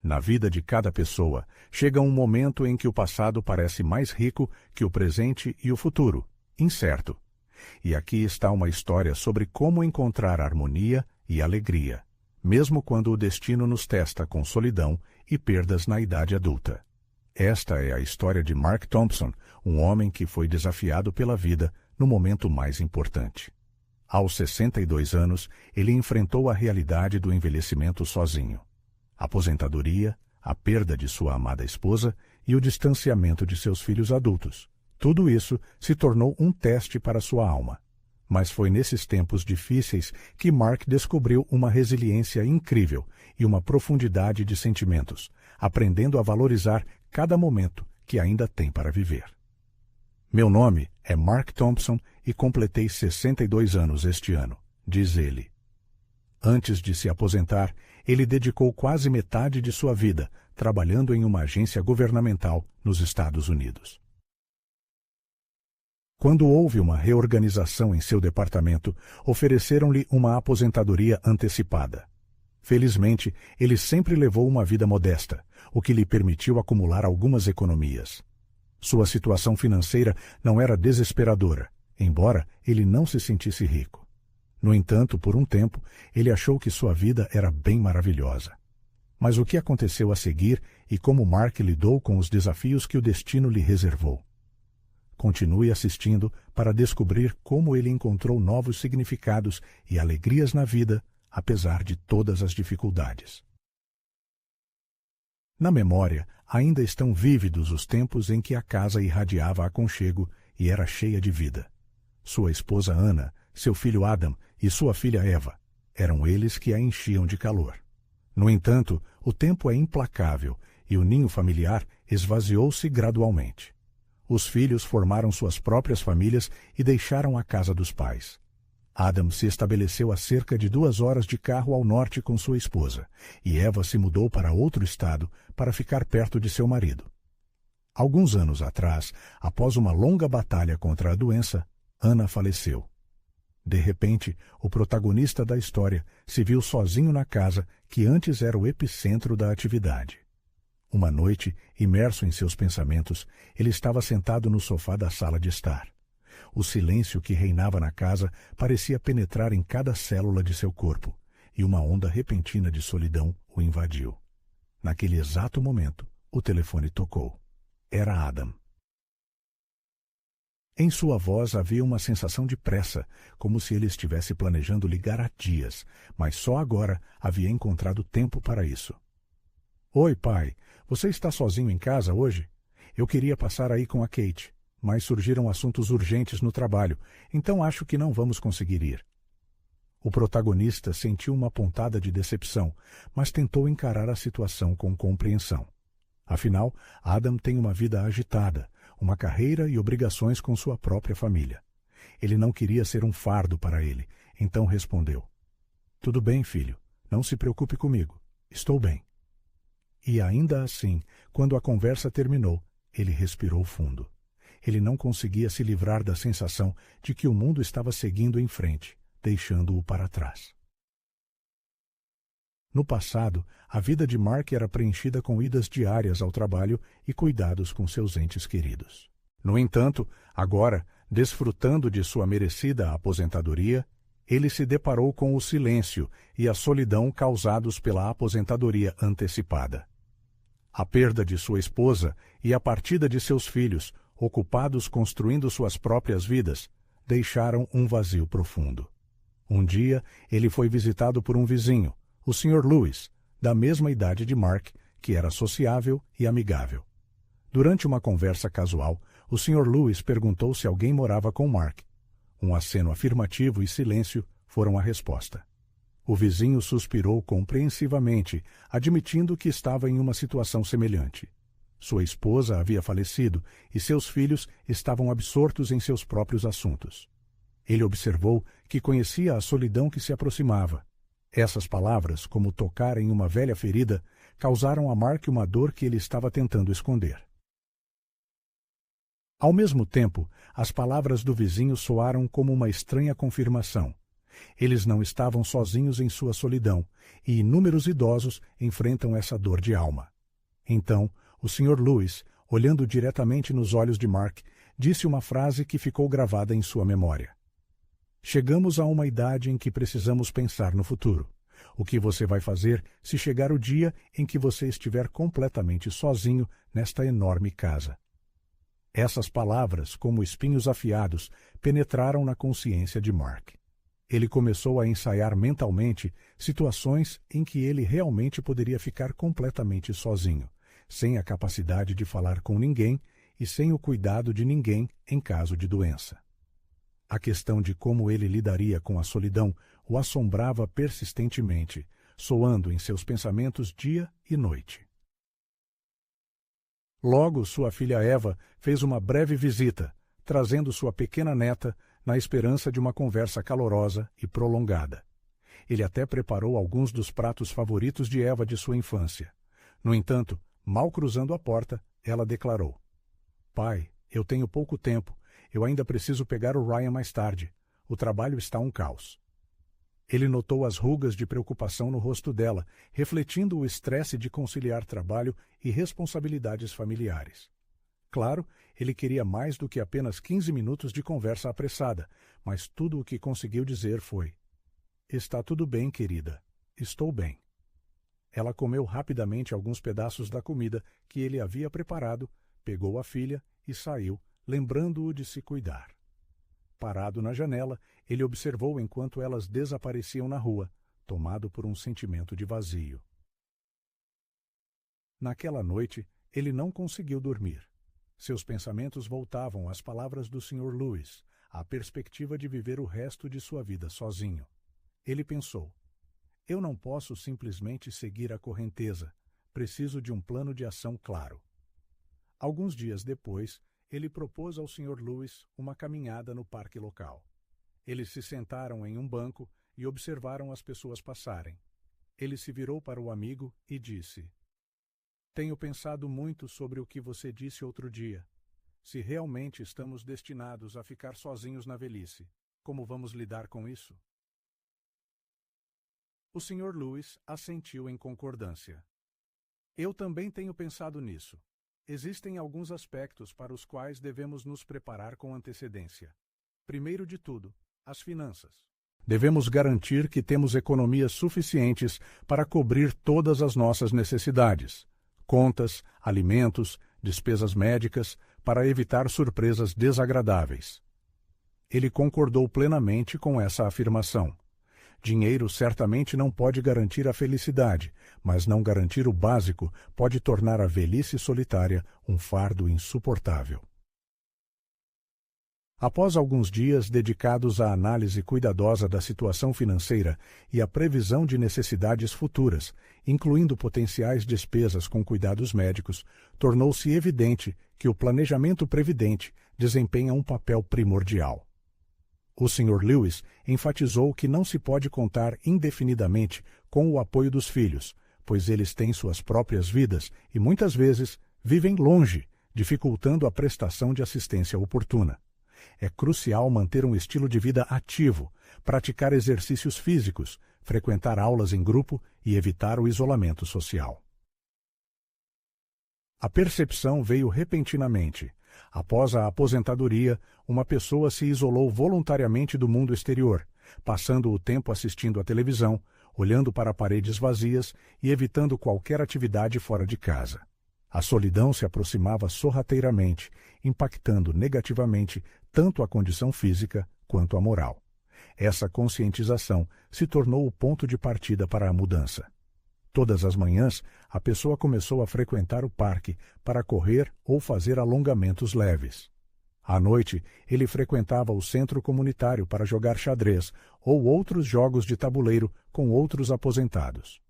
Na vida de cada pessoa, chega um momento em que o passado parece mais rico que o presente e o futuro, incerto. E aqui está uma história sobre como encontrar harmonia e alegria, mesmo quando o destino nos testa com solidão e perdas na idade adulta. Esta é a história de Mark Thompson, um homem que foi desafiado pela vida no momento mais importante. Aos 62 anos, ele enfrentou a realidade do envelhecimento sozinho. A aposentadoria, a perda de sua amada esposa e o distanciamento de seus filhos adultos. Tudo isso se tornou um teste para sua alma. Mas foi nesses tempos difíceis que Mark descobriu uma resiliência incrível e uma profundidade de sentimentos, aprendendo a valorizar cada momento que ainda tem para viver. Meu nome é Mark Thompson e completei 62 anos este ano, diz ele. Antes de se aposentar, ele dedicou quase metade de sua vida trabalhando em uma agência governamental nos Estados Unidos. Quando houve uma reorganização em seu departamento, ofereceram-lhe uma aposentadoria antecipada. Felizmente, ele sempre levou uma vida modesta, o que lhe permitiu acumular algumas economias. Sua situação financeira não era desesperadora, embora ele não se sentisse rico. No entanto, por um tempo, ele achou que sua vida era bem maravilhosa. Mas o que aconteceu a seguir e como Mark lidou com os desafios que o destino lhe reservou? Continue assistindo para descobrir como ele encontrou novos significados e alegrias na vida, apesar de todas as dificuldades. Na memória, ainda estão vívidos os tempos em que a casa irradiava aconchego e era cheia de vida. Sua esposa Ana, seu filho Adam e sua filha Eva, eram eles que a enchiam de calor. No entanto, o tempo é implacável e o ninho familiar esvaziou-se gradualmente. Os filhos formaram suas próprias famílias e deixaram a casa dos pais. Adam se estabeleceu a cerca de 2 horas de carro ao norte com sua esposa, e Eva se mudou para outro estado para ficar perto de seu marido. Alguns anos atrás, após uma longa batalha contra a doença, Ana faleceu. De repente, o protagonista da história se viu sozinho na casa que antes era o epicentro da atividade. Uma noite, imerso em seus pensamentos, ele estava sentado no sofá da sala de estar. O silêncio que reinava na casa parecia penetrar em cada célula de seu corpo, e uma onda repentina de solidão o invadiu. Naquele exato momento, o telefone tocou. Era Adam. Em sua voz havia uma sensação de pressa, como se ele estivesse planejando ligar há dias, mas só agora havia encontrado tempo para isso. Oi, pai. Você está sozinho em casa hoje? Eu queria passar aí com a Kate, mas surgiram assuntos urgentes no trabalho, então acho que não vamos conseguir ir. O protagonista sentiu uma pontada de decepção, mas tentou encarar a situação com compreensão. Afinal, Adam tem uma vida agitada, uma carreira e obrigações com sua própria família. Ele não queria ser um fardo para ele, então respondeu: Tudo bem, filho, não se preocupe comigo, estou bem. E ainda assim, quando a conversa terminou, ele respirou fundo. Ele não conseguia se livrar da sensação de que o mundo estava seguindo em frente, deixando-o para trás. No passado, a vida de Mark era preenchida com idas diárias ao trabalho e cuidados com seus entes queridos. No entanto, agora, desfrutando de sua merecida aposentadoria, ele se deparou com o silêncio e a solidão causados pela aposentadoria antecipada. A perda de sua esposa e a partida de seus filhos, ocupados construindo suas próprias vidas, deixaram um vazio profundo. Um dia, ele foi visitado por um vizinho, o Sr. Lewis, da mesma idade de Mark, que era sociável e amigável. Durante uma conversa casual, o Sr. Lewis perguntou se alguém morava com Mark. Um aceno afirmativo e silêncio foram a resposta. O vizinho suspirou compreensivamente, admitindo que estava em uma situação semelhante. Sua esposa havia falecido e seus filhos estavam absortos em seus próprios assuntos. Ele observou que conhecia a solidão que se aproximava. Essas palavras, como tocar em uma velha ferida, causaram a Mark uma dor que ele estava tentando esconder. Ao mesmo tempo, as palavras do vizinho soaram como uma estranha confirmação. Eles não estavam sozinhos em sua solidão, e inúmeros idosos enfrentam essa dor de alma. Então, o Sr. Lewis, olhando diretamente nos olhos de Mark, disse uma frase que ficou gravada em sua memória. Chegamos a uma idade em que precisamos pensar no futuro. O que você vai fazer se chegar o dia em que você estiver completamente sozinho nesta enorme casa? Essas palavras, como espinhos afiados, penetraram na consciência de Mark. Ele começou a ensaiar mentalmente situações em que ele realmente poderia ficar completamente sozinho, sem a capacidade de falar com ninguém e sem o cuidado de ninguém em caso de doença. A questão de como ele lidaria com a solidão o assombrava persistentemente, soando em seus pensamentos dia e noite. Logo, sua filha Eva fez uma breve visita, trazendo sua pequena neta na esperança de uma conversa calorosa e prolongada. Ele até preparou alguns dos pratos favoritos de Eva de sua infância. No entanto, mal cruzando a porta, ela declarou: "Pai, eu tenho pouco tempo. Eu ainda preciso pegar o Ryan mais tarde. O trabalho está um caos." Ele notou as rugas de preocupação no rosto dela, refletindo o estresse de conciliar trabalho e responsabilidades familiares. Claro, ele queria mais do que apenas 15 minutos de conversa apressada, mas tudo o que conseguiu dizer foi: "Está tudo bem, querida. Estou bem." Ela comeu rapidamente alguns pedaços da comida que ele havia preparado, pegou a filha e saiu, lembrando-o de se cuidar. Parado na janela, ele observou enquanto elas desapareciam na rua, tomado por um sentimento de vazio. Naquela noite, ele não conseguiu dormir. Seus pensamentos voltavam às palavras do Sr. Lewis, à perspectiva de viver o resto de sua vida sozinho. Ele pensou: "Eu não posso simplesmente seguir a correnteza. Preciso de um plano de ação claro." Alguns dias depois, ele propôs ao Sr. Lewis uma caminhada no parque local. Eles se sentaram em um banco e observaram as pessoas passarem. Ele se virou para o amigo e disse: "Tenho pensado muito sobre o que você disse outro dia. Se realmente estamos destinados a ficar sozinhos na velhice, como vamos lidar com isso?" O Sr. Lewis assentiu em concordância. "Eu também tenho pensado nisso. Existem alguns aspectos para os quais devemos nos preparar com antecedência. Primeiro de tudo, as finanças. Devemos garantir que temos economias suficientes para cobrir todas as nossas necessidades: contas, alimentos, despesas médicas, para evitar surpresas desagradáveis." Ele concordou plenamente com essa afirmação. Dinheiro certamente não pode garantir a felicidade, mas não garantir o básico pode tornar a velhice solitária um fardo insuportável. Após alguns dias dedicados à análise cuidadosa da situação financeira e à previsão de necessidades futuras, incluindo potenciais despesas com cuidados médicos, tornou-se evidente que o planejamento previdente desempenha um papel primordial. O Sr. Lewis enfatizou que não se pode contar indefinidamente com o apoio dos filhos, pois eles têm suas próprias vidas e, muitas vezes, vivem longe, dificultando a prestação de assistência oportuna. É crucial manter um estilo de vida ativo, praticar exercícios físicos, frequentar aulas em grupo e evitar o isolamento social. A percepção veio repentinamente. Após a aposentadoria, uma pessoa se isolou voluntariamente do mundo exterior, passando o tempo assistindo à televisão, olhando para paredes vazias e evitando qualquer atividade fora de casa. A solidão se aproximava sorrateiramente, impactando negativamente tanto a condição física quanto a moral. Essa conscientização se tornou o ponto de partida para a mudança. Todas as manhãs, a pessoa começou a frequentar o parque para correr ou fazer alongamentos leves. À noite, ele frequentava o centro comunitário para jogar xadrez ou outros jogos de tabuleiro com outros aposentados.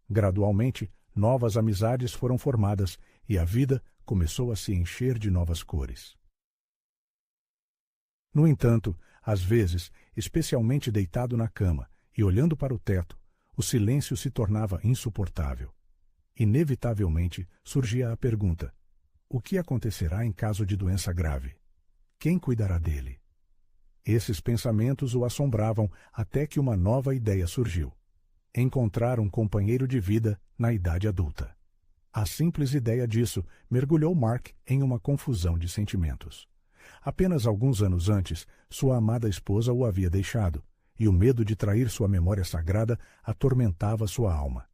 Gradualmente, novas amizades foram formadas e a vida começou a se encher de novas cores. No entanto, às vezes, especialmente deitado na cama e olhando para o teto, o silêncio se tornava insuportável. Inevitavelmente surgia a pergunta: o que acontecerá em caso de doença grave? Quem cuidará dele? Esses pensamentos o assombravam até que uma nova ideia surgiu: encontrar um companheiro de vida na idade adulta. A simples ideia disso mergulhou Mark em uma confusão de sentimentos. Apenas alguns anos antes, sua amada esposa o havia deixado, e o medo de trair sua memória sagrada atormentava sua alma.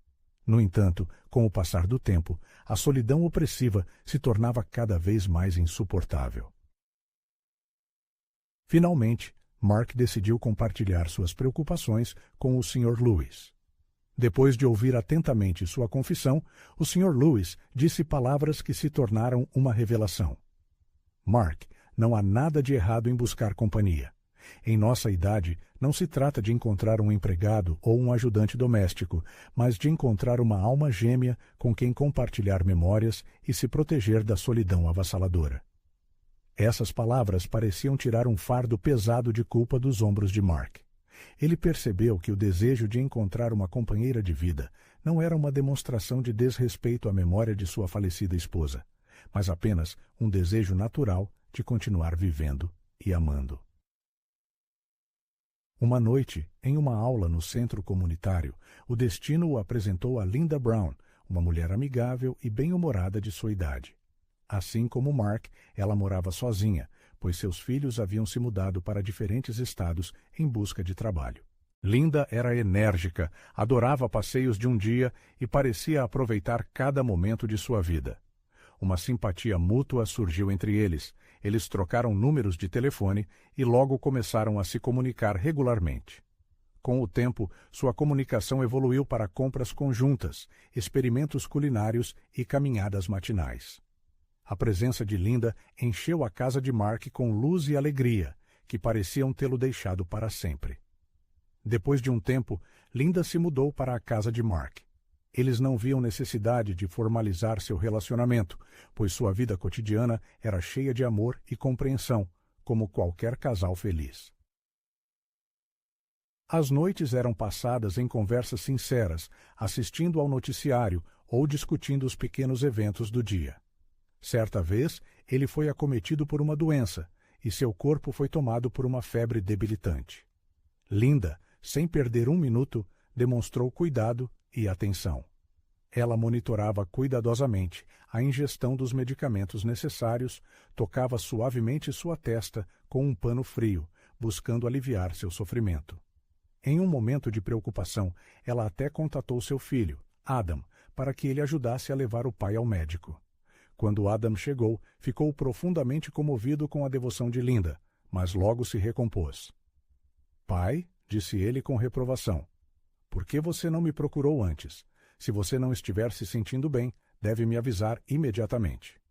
No entanto, com o passar do tempo, a solidão opressiva se tornava cada vez mais insuportável. Finalmente, Mark decidiu compartilhar suas preocupações com o Sr. Lewis. Depois de ouvir atentamente sua confissão, o Sr. Lewis disse palavras que se tornaram uma revelação. Mark, não há nada de errado em buscar companhia. Em nossa idade, não se trata de encontrar um empregado ou um ajudante doméstico, mas de encontrar uma alma gêmea com quem compartilhar memórias e se proteger da solidão avassaladora. Essas palavras pareciam tirar um fardo pesado de culpa dos ombros de Mark. Ele percebeu que o desejo de encontrar uma companheira de vida não era uma demonstração de desrespeito à memória de sua falecida esposa, mas apenas um desejo natural de continuar vivendo e amando. Uma noite, em uma aula no centro comunitário, o destino o apresentou a Linda Brown, uma mulher amigável e bem-humorada de sua idade. Assim como Mark, ela morava sozinha, pois seus filhos haviam se mudado para diferentes estados em busca de trabalho. Linda era enérgica, adorava passeios de um dia e parecia aproveitar cada momento de sua vida. Uma simpatia mútua surgiu entre eles. Eles trocaram números de telefone e logo começaram a se comunicar regularmente. Com o tempo, sua comunicação evoluiu para compras conjuntas, experimentos culinários e caminhadas matinais. A presença de Linda encheu a casa de Mark com luz e alegria, que pareciam tê-lo deixado para sempre. Depois de um tempo, Linda se mudou para a casa de Mark. Eles não viam necessidade de formalizar seu relacionamento, pois sua vida cotidiana era cheia de amor e compreensão, como qualquer casal feliz. As noites eram passadas em conversas sinceras, assistindo ao noticiário ou discutindo os pequenos eventos do dia. Certa vez, ele foi acometido por uma doença e seu corpo foi tomado por uma febre debilitante. Linda, sem perder um minuto, demonstrou cuidado e atenção. Ela monitorava cuidadosamente a ingestão dos medicamentos necessários, tocava suavemente sua testa com um pano frio, buscando aliviar seu sofrimento. Em um momento de preocupação, ela até contatou seu filho, Adam, para que ele ajudasse a levar o pai ao médico. Quando Adam chegou, ficou profundamente comovido com a devoção de Linda, mas logo se recompôs. "Pai", disse ele com reprovação, "por que você não me procurou antes? Se você não estiver se sentindo bem, deve me avisar imediatamente."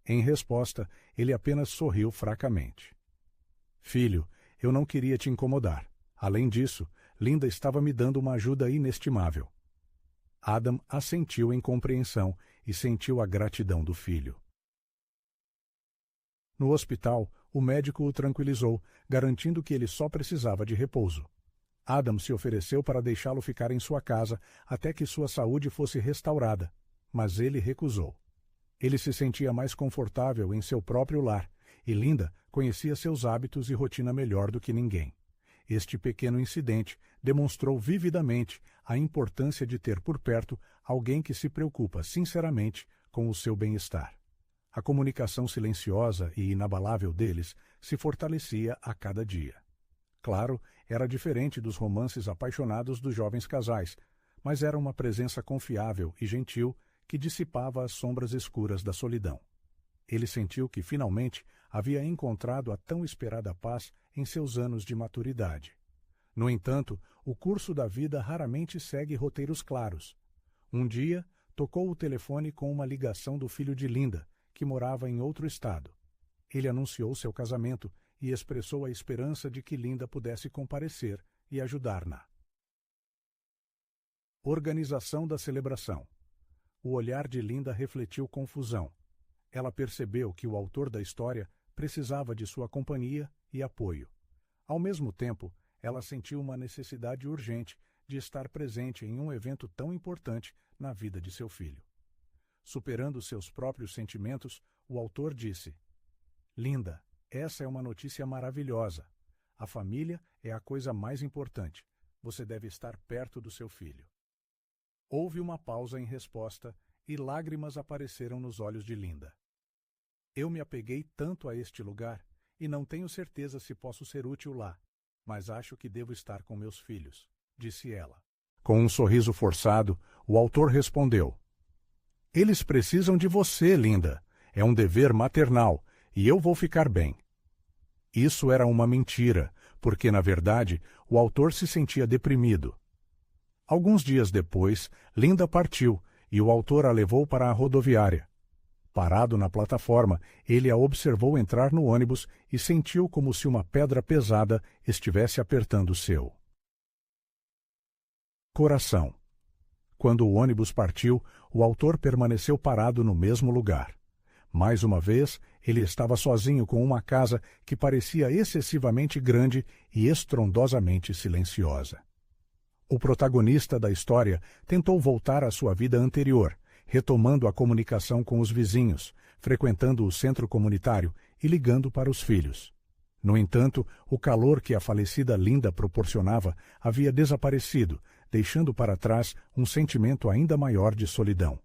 Em resposta, ele apenas sorriu fracamente. "Filho, eu não queria te incomodar. Além disso, Linda estava me dando uma ajuda inestimável." Adam assentiu em compreensão e sentiu a gratidão do filho. No hospital, o médico o tranquilizou, garantindo que ele só precisava de repouso. Adam se ofereceu para deixá-lo ficar em sua casa até que sua saúde fosse restaurada, mas ele recusou. Ele se sentia mais confortável em seu próprio lar, e Linda conhecia seus hábitos e rotina melhor do que ninguém. Este pequeno incidente demonstrou vividamente a importância de ter por perto alguém que se preocupa sinceramente com o seu bem-estar. A comunicação silenciosa e inabalável deles se fortalecia a cada dia. Claro, era diferente dos romances apaixonados dos jovens casais, mas era uma presença confiável e gentil que dissipava as sombras escuras da solidão. Ele sentiu que, finalmente, havia encontrado a tão esperada paz em seus anos de maturidade. No entanto, o curso da vida raramente segue roteiros claros. Um dia, tocou o telefone com uma ligação do filho de Linda, que morava em outro estado. Ele anunciou seu casamento e expressou a esperança de que Linda pudesse comparecer e ajudar-na. Organização da celebração. O olhar de Linda refletiu confusão. Ela percebeu que o autor da história precisava de sua companhia e apoio. Ao mesmo tempo, ela sentiu uma necessidade urgente de estar presente em um evento tão importante na vida de seu filho. Superando seus próprios sentimentos, o autor disse: "Linda, essa é uma notícia maravilhosa. A família é a coisa mais importante. Você deve estar perto do seu filho. Houve uma pausa em resposta e lágrimas apareceram nos olhos de Linda. Eu me apeguei tanto a este lugar e não tenho certeza se posso ser útil lá, mas acho que devo estar com meus filhos, disse ela. Com um sorriso forçado, o autor respondeu: Eles precisam de você, Linda. É um dever maternal, e eu vou ficar bem. Isso era uma mentira, porque, na verdade, o autor se sentia deprimido. Alguns dias depois, Linda partiu, e o autor a levou para a rodoviária. Parado na plataforma, ele a observou entrar no ônibus e sentiu como se uma pedra pesada estivesse apertando o seu coração. Quando o ônibus partiu, o autor permaneceu parado no mesmo lugar. Mais uma vez, ele estava sozinho com uma casa que parecia excessivamente grande e estrondosamente silenciosa. O protagonista da história tentou voltar à sua vida anterior, retomando a comunicação com os vizinhos, frequentando o centro comunitário e ligando para os filhos. No entanto, o calor que a falecida Linda proporcionava havia desaparecido, deixando para trás um sentimento ainda maior de solidão.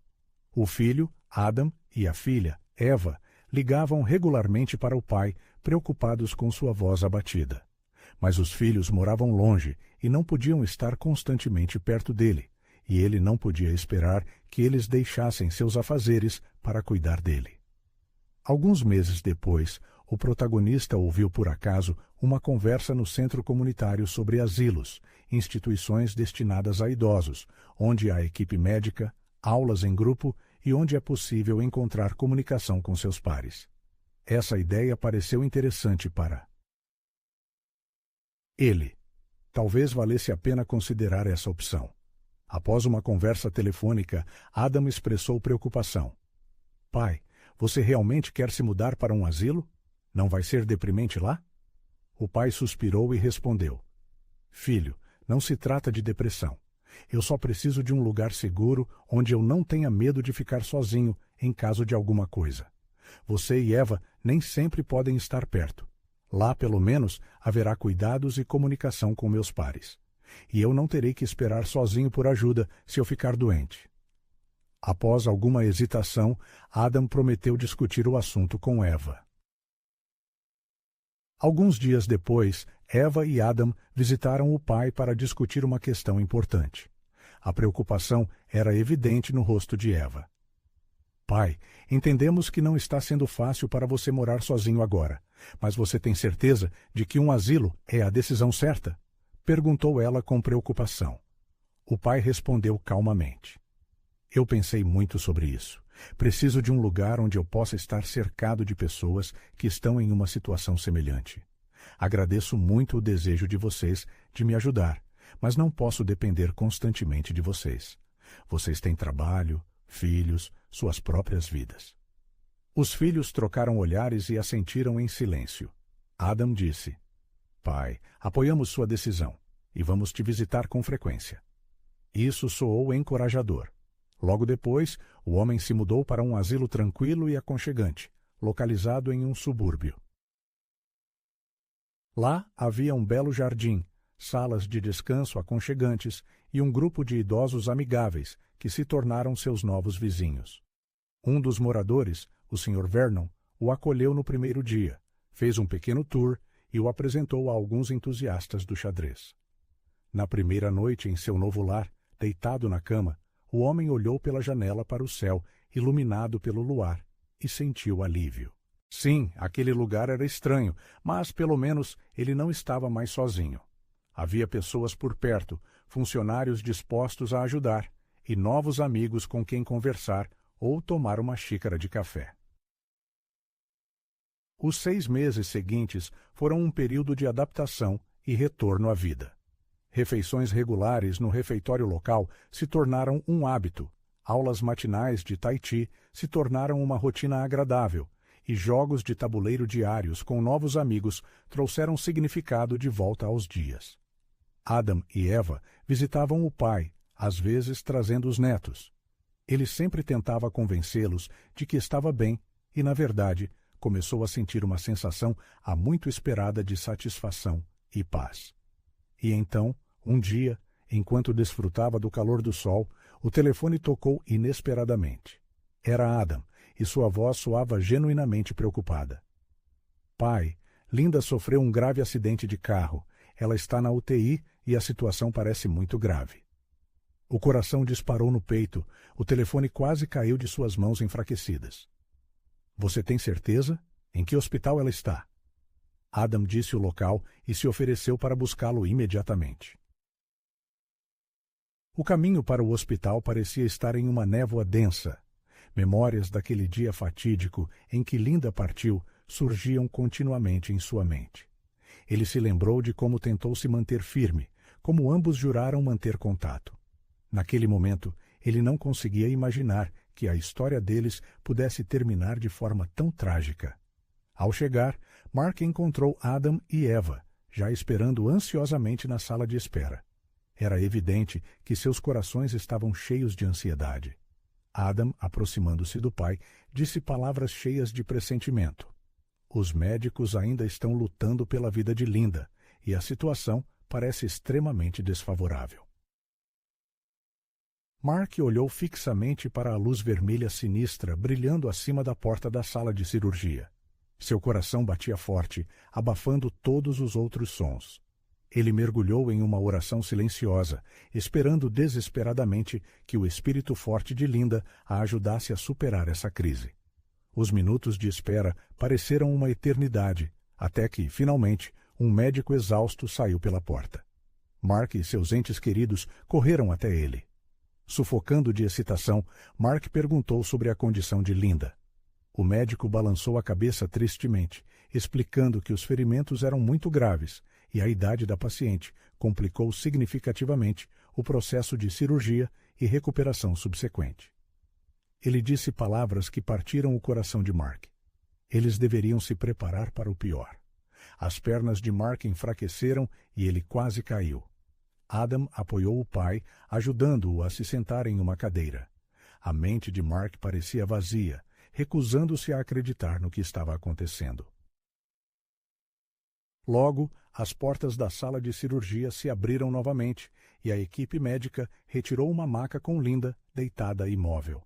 O filho, Adam, e a filha, Eva, ligavam regularmente para o pai, preocupados com sua voz abatida. Mas os filhos moravam longe e não podiam estar constantemente perto dele, e ele não podia esperar que eles deixassem seus afazeres para cuidar dele. Alguns meses depois, o protagonista ouviu por acaso uma conversa no centro comunitário sobre asilos, instituições destinadas a idosos, onde há equipe médica, aulas em grupo e onde é possível encontrar comunicação com seus pares. Essa ideia pareceu interessante para ele. Talvez valesse a pena considerar essa opção. Após uma conversa telefônica, Adam expressou preocupação. Pai, você realmente quer se mudar para um asilo? Não vai ser deprimente lá? O pai suspirou e respondeu. Filho, não se trata de depressão. Eu só preciso de um lugar seguro onde eu não tenha medo de ficar sozinho em caso de alguma coisa. Você e Eva nem sempre podem estar perto. Lá, pelo menos, haverá cuidados e comunicação com meus pares. E eu não terei que esperar sozinho por ajuda se eu ficar doente. Após alguma hesitação, Adam prometeu discutir o assunto com Eva. Alguns dias depois, Eva e Adam visitaram o pai para discutir uma questão importante. A preocupação era evidente no rosto de Eva. Pai, entendemos que não está sendo fácil para você morar sozinho agora, mas você tem certeza de que um asilo é a decisão certa? Perguntou ela com preocupação. O pai respondeu calmamente. Eu pensei muito sobre isso. Preciso de um lugar onde eu possa estar cercado de pessoas que estão em uma situação semelhante. Agradeço muito o desejo de vocês de me ajudar, mas não posso depender constantemente de vocês. Vocês têm trabalho, filhos, suas próprias vidas. Os filhos trocaram olhares e assentiram em silêncio. Adam disse, Pai, apoiamos sua decisão e vamos te visitar com frequência. Isso soou encorajador. Logo depois, o homem se mudou para um asilo tranquilo e aconchegante, localizado em um subúrbio. Lá havia um belo jardim, salas de descanso aconchegantes e um grupo de idosos amigáveis que se tornaram seus novos vizinhos. Um dos moradores, o Sr. Vernon, o acolheu no primeiro dia, fez um pequeno tour e o apresentou a alguns entusiastas do xadrez. Na primeira noite em seu novo lar, deitado na cama, o homem olhou pela janela para o céu, iluminado pelo luar, e sentiu alívio. Sim, aquele lugar era estranho, mas, pelo menos, ele não estava mais sozinho. Havia pessoas por perto, funcionários dispostos a ajudar, e novos amigos com quem conversar ou tomar uma xícara de café. Os 6 meses seguintes foram um período de adaptação e retorno à vida. Refeições regulares no refeitório local se tornaram um hábito, aulas matinais de tai chi se tornaram uma rotina agradável, e jogos de tabuleiro diários com novos amigos trouxeram significado de volta aos dias. Adam e Eva visitavam o pai, às vezes trazendo os netos. Ele sempre tentava convencê-los de que estava bem e, na verdade, começou a sentir uma sensação há muito esperada de satisfação e paz. E então, um dia, enquanto desfrutava do calor do sol, o telefone tocou inesperadamente. Era Adam, e sua voz soava genuinamente preocupada. Pai, Linda sofreu um grave acidente de carro. Ela está na UTI e a situação parece muito grave. O coração disparou no peito, o telefone quase caiu de suas mãos enfraquecidas. Você tem certeza? Em que hospital ela está? Adam disse o local e se ofereceu para buscá-lo imediatamente. O caminho para o hospital parecia estar em uma névoa densa. Memórias daquele dia fatídico em que Linda partiu surgiam continuamente em sua mente. Ele se lembrou de como tentou se manter firme, como ambos juraram manter contato. Naquele momento, ele não conseguia imaginar que a história deles pudesse terminar de forma tão trágica. Ao chegar, Mark encontrou Adam e Eva, já esperando ansiosamente na sala de espera. Era evidente que seus corações estavam cheios de ansiedade. Adam, aproximando-se do pai, disse palavras cheias de pressentimento. Os médicos ainda estão lutando pela vida de Linda, e a situação parece extremamente desfavorável. Mark olhou fixamente para a luz vermelha sinistra brilhando acima da porta da sala de cirurgia. Seu coração batia forte, abafando todos os outros sons. Ele mergulhou em uma oração silenciosa, esperando desesperadamente que o espírito forte de Linda a ajudasse a superar essa crise. Os minutos de espera pareceram uma eternidade, até que, finalmente, um médico exausto saiu pela porta. Mark e seus entes queridos correram até ele. Sufocando de excitação, Mark perguntou sobre a condição de Linda. O médico balançou a cabeça tristemente, explicando que os ferimentos eram muito graves e a idade da paciente complicou significativamente o processo de cirurgia e recuperação subsequente. Ele disse palavras que partiram o coração de Mark. Eles deveriam se preparar para o pior. As pernas de Mark enfraqueceram e ele quase caiu. Adam apoiou o pai, ajudando-o a se sentar em uma cadeira. A mente de Mark parecia vazia, recusando-se a acreditar no que estava acontecendo. Logo, as portas da sala de cirurgia se abriram novamente e a equipe médica retirou uma maca com Linda, deitada imóvel.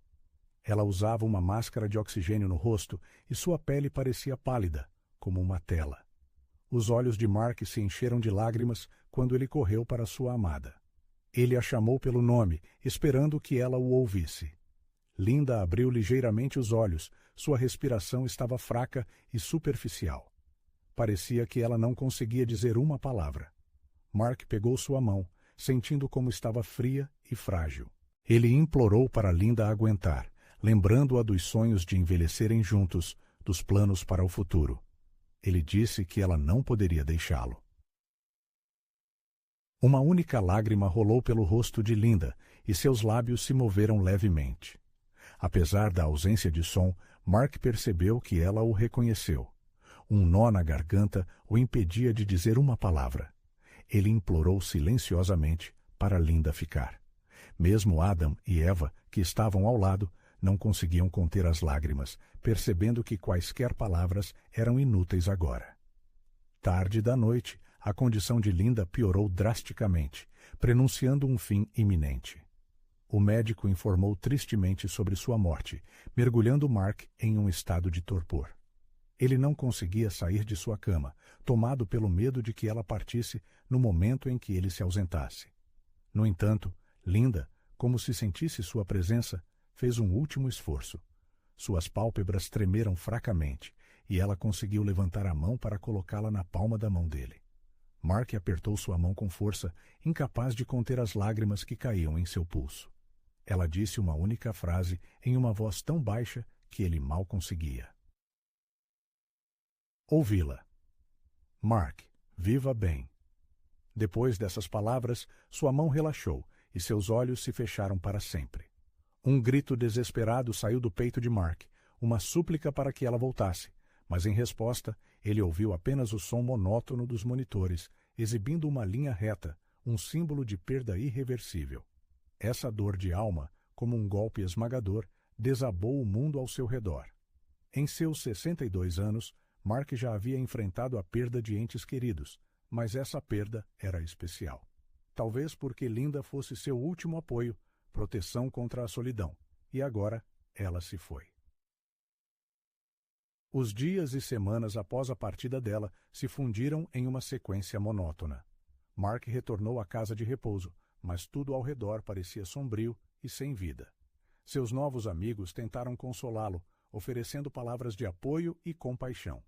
Ela usava uma máscara de oxigênio no rosto e sua pele parecia pálida, como uma tela. Os olhos de Mark se encheram de lágrimas quando ele correu para sua amada. Ele a chamou pelo nome, esperando que ela o ouvisse. Linda abriu ligeiramente os olhos, sua respiração estava fraca e superficial. Parecia que ela não conseguia dizer uma palavra. Mark pegou sua mão, sentindo como estava fria e frágil. Ele implorou para Linda aguentar, lembrando-a dos sonhos de envelhecerem juntos, dos planos para o futuro. Ele disse que ela não poderia deixá-lo. Uma única lágrima rolou pelo rosto de Linda e seus lábios se moveram levemente. Apesar da ausência de som, Mark percebeu que ela o reconheceu. Um nó na garganta o impedia de dizer uma palavra. Ele implorou silenciosamente para Linda ficar. Mesmo Adam e Eva, que estavam ao lado, não conseguiam conter as lágrimas, percebendo que quaisquer palavras eram inúteis agora. Tarde da noite, a condição de Linda piorou drasticamente, prenunciando um fim iminente. O médico informou tristemente sobre sua morte, mergulhando Mark em um estado de torpor. Ele não conseguia sair de sua cama, tomado pelo medo de que ela partisse no momento em que ele se ausentasse. No entanto, Linda, como se sentisse sua presença, fez um último esforço. Suas pálpebras tremeram fracamente, e ela conseguiu levantar a mão para colocá-la na palma da mão dele. Mark apertou sua mão com força, incapaz de conter as lágrimas que caíam em seu pulso. Ela disse uma única frase em uma voz tão baixa que ele mal conseguia ouvi-la. Mark, viva bem. Depois dessas palavras, sua mão relaxou e seus olhos se fecharam para sempre. Um grito desesperado saiu do peito de Mark, uma súplica para que ela voltasse, mas em resposta, ele ouviu apenas o som monótono dos monitores, exibindo uma linha reta, um símbolo de perda irreversível. Essa dor de alma, como um golpe esmagador, desabou o mundo ao seu redor. Em seus 62 anos, Mark já havia enfrentado a perda de entes queridos, mas essa perda era especial. Talvez porque Linda fosse seu último apoio, proteção contra a solidão, e agora ela se foi. Os dias e semanas após a partida dela se fundiram em uma sequência monótona. Mark retornou à casa de repouso, mas tudo ao redor parecia sombrio e sem vida. Seus novos amigos tentaram consolá-lo, oferecendo palavras de apoio e compaixão.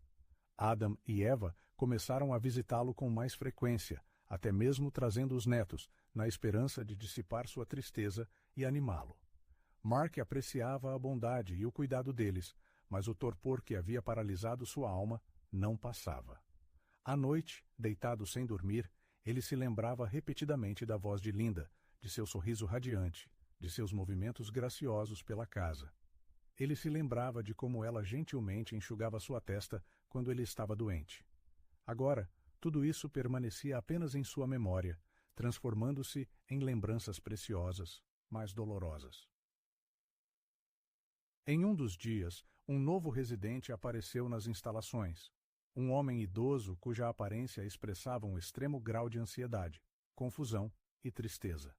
Adam e Eva começaram a visitá-lo com mais frequência, até mesmo trazendo os netos, na esperança de dissipar sua tristeza e animá-lo. Mark apreciava a bondade e o cuidado deles, mas o torpor que havia paralisado sua alma não passava. À noite, deitado sem dormir, ele se lembrava repetidamente da voz de Linda, de seu sorriso radiante, de seus movimentos graciosos pela casa. Ele se lembrava de como ela gentilmente enxugava sua testa quando ele estava doente. Agora, tudo isso permanecia apenas em sua memória, transformando-se em lembranças preciosas, mas dolorosas. Em um dos dias, um novo residente apareceu nas instalações. Um homem idoso cuja aparência expressava um extremo grau de ansiedade, confusão e tristeza.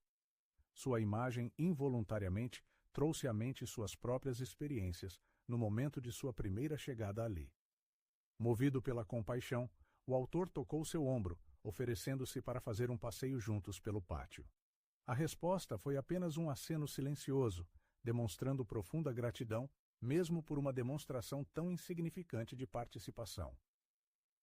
Sua imagem involuntariamente trouxe à mente suas próprias experiências no momento de sua primeira chegada ali. Movido pela compaixão, o autor tocou seu ombro, oferecendo-se para fazer um passeio juntos pelo pátio. A resposta foi apenas um aceno silencioso, demonstrando profunda gratidão, mesmo por uma demonstração tão insignificante de participação.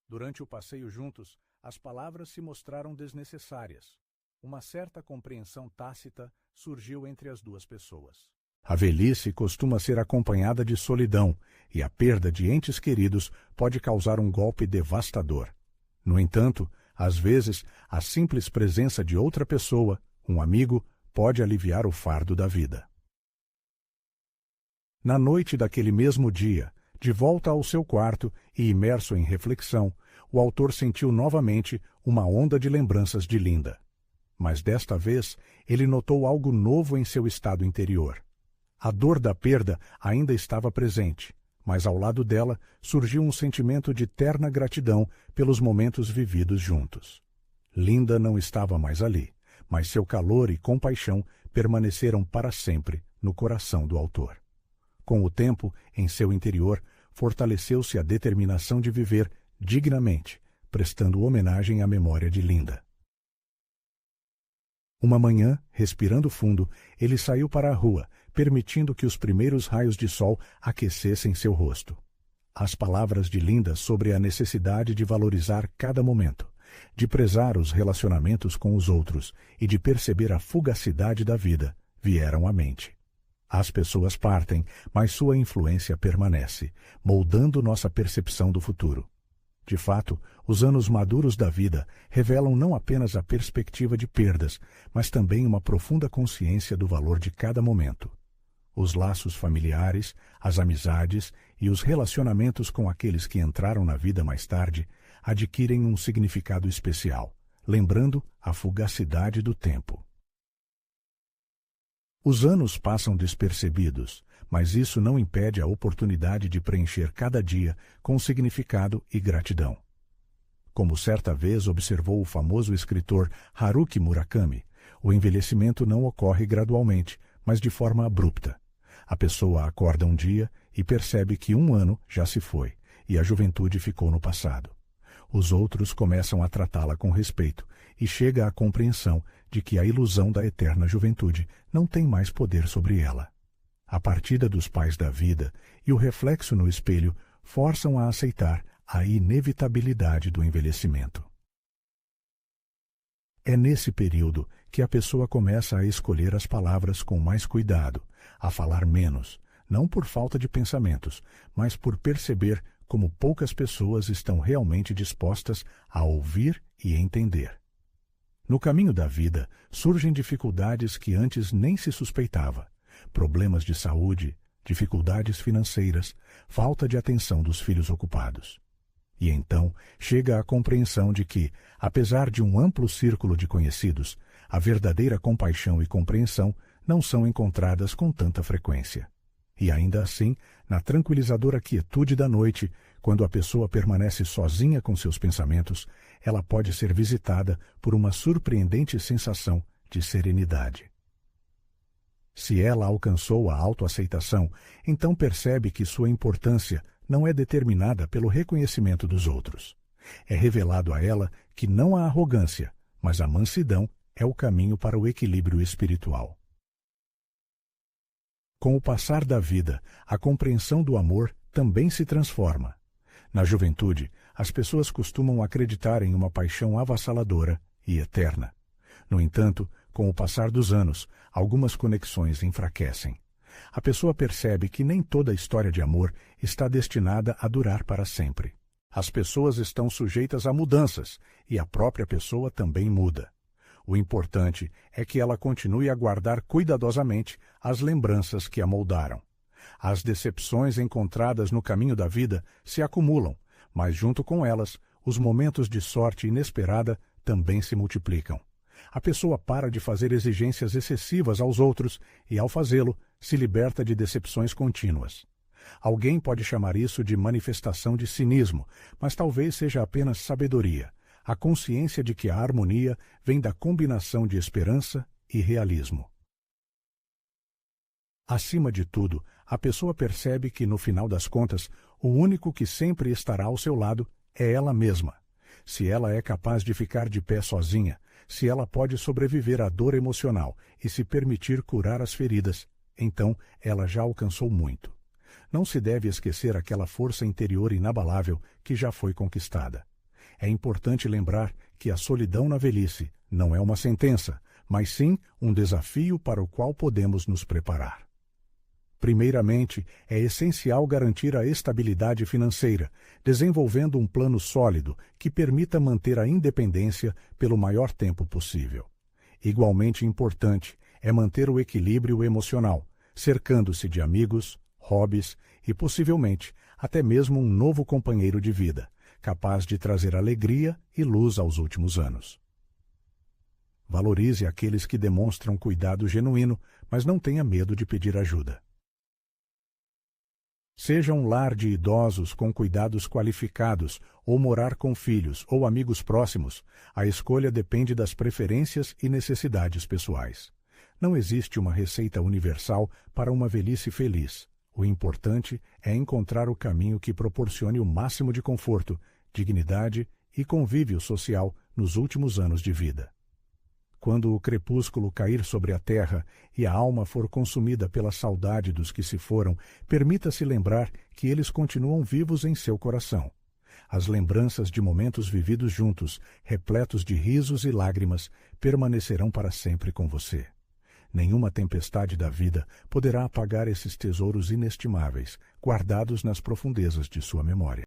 Durante o passeio juntos, as palavras se mostraram desnecessárias. Uma certa compreensão tácita surgiu entre as duas pessoas. A velhice costuma ser acompanhada de solidão, e a perda de entes queridos pode causar um golpe devastador. No entanto, às vezes, a simples presença de outra pessoa, um amigo, pode aliviar o fardo da vida. Na noite daquele mesmo dia, de volta ao seu quarto e imerso em reflexão, o autor sentiu novamente uma onda de lembranças de Linda. Mas desta vez, ele notou algo novo em seu estado interior. A dor da perda ainda estava presente, mas ao lado dela surgiu um sentimento de terna gratidão pelos momentos vividos juntos. Linda não estava mais ali, mas seu calor e compaixão permaneceram para sempre no coração do autor. Com o tempo, em seu interior, fortaleceu-se a determinação de viver dignamente, prestando homenagem à memória de Linda. Uma manhã, respirando fundo, ele saiu para a rua, permitindo que os primeiros raios de sol aquecessem seu rosto. As palavras de Linda sobre a necessidade de valorizar cada momento, de prezar os relacionamentos com os outros e de perceber a fugacidade da vida, vieram à mente. As pessoas partem, mas sua influência permanece, moldando nossa percepção do futuro. De fato, os anos maduros da vida revelam não apenas a perspectiva de perdas, mas também uma profunda consciência do valor de cada momento. Os laços familiares, as amizades e os relacionamentos com aqueles que entraram na vida mais tarde adquirem um significado especial, lembrando a fugacidade do tempo. Os anos passam despercebidos, mas isso não impede a oportunidade de preencher cada dia com significado e gratidão. Como certa vez observou o famoso escritor Haruki Murakami, o envelhecimento não ocorre gradualmente, mas de forma abrupta. A pessoa acorda um dia e percebe que um ano já se foi, e a juventude ficou no passado. Os outros começam a tratá-la com respeito, e chega à compreensão de que a ilusão da eterna juventude não tem mais poder sobre ela. A partida dos pais da vida e o reflexo no espelho forçam a aceitar a inevitabilidade do envelhecimento. É nesse período que a pessoa começa a escolher as palavras com mais cuidado, a falar menos, não por falta de pensamentos, mas por perceber como poucas pessoas estão realmente dispostas a ouvir e entender. No caminho da vida surgem dificuldades que antes nem se suspeitava, problemas de saúde, dificuldades financeiras, falta de atenção dos filhos ocupados. E então chega a compreensão de que, apesar de um amplo círculo de conhecidos, a verdadeira compaixão e compreensão não são encontradas com tanta frequência. E ainda assim, na tranquilizadora quietude da noite, Quando a pessoa permanece sozinha com seus pensamentos, ela pode ser visitada por uma surpreendente sensação de serenidade. Se ela alcançou a autoaceitação, então percebe que sua importância não é determinada pelo reconhecimento dos outros. É revelado a ela que não a arrogância, mas a mansidão é o caminho para o equilíbrio espiritual. Com o passar da vida, a compreensão do amor também se transforma. Na juventude, as pessoas costumam acreditar em uma paixão avassaladora e eterna. No entanto, com o passar dos anos, algumas conexões enfraquecem. A pessoa percebe que nem toda história de amor está destinada a durar para sempre. As pessoas estão sujeitas a mudanças e a própria pessoa também muda. O importante é que ela continue a guardar cuidadosamente as lembranças que a moldaram. As decepções encontradas no caminho da vida se acumulam, mas junto com elas, os momentos de sorte inesperada também se multiplicam. A pessoa para de fazer exigências excessivas aos outros e, ao fazê-lo, se liberta de decepções contínuas. Alguém pode chamar isso de manifestação de cinismo, mas talvez seja apenas sabedoria, a consciência de que a harmonia vem da combinação de esperança e realismo. Acima de tudo, a pessoa percebe que, no final das contas, o único que sempre estará ao seu lado é ela mesma. Se ela é capaz de ficar de pé sozinha, se ela pode sobreviver à dor emocional e se permitir curar as feridas, então ela já alcançou muito. Não se deve esquecer aquela força interior inabalável que já foi conquistada. É importante lembrar que a solidão na velhice não é uma sentença, mas sim um desafio para o qual podemos nos preparar. Primeiramente, é essencial garantir a estabilidade financeira, desenvolvendo um plano sólido que permita manter a independência pelo maior tempo possível. Igualmente importante é manter o equilíbrio emocional, cercando-se de amigos, hobbies e, possivelmente, até mesmo um novo companheiro de vida, capaz de trazer alegria e luz aos últimos anos. Valorize aqueles que demonstram cuidado genuíno, mas não tenha medo de pedir ajuda. Seja um lar de idosos com cuidados qualificados ou morar com filhos ou amigos próximos, a escolha depende das preferências e necessidades pessoais. Não existe uma receita universal para uma velhice feliz. O importante é encontrar o caminho que proporcione o máximo de conforto, dignidade e convívio social nos últimos anos de vida. Quando o crepúsculo cair sobre a terra e a alma for consumida pela saudade dos que se foram, permita-se lembrar que eles continuam vivos em seu coração. As lembranças de momentos vividos juntos, repletos de risos e lágrimas, permanecerão para sempre com você. Nenhuma tempestade da vida poderá apagar esses tesouros inestimáveis, guardados nas profundezas de sua memória.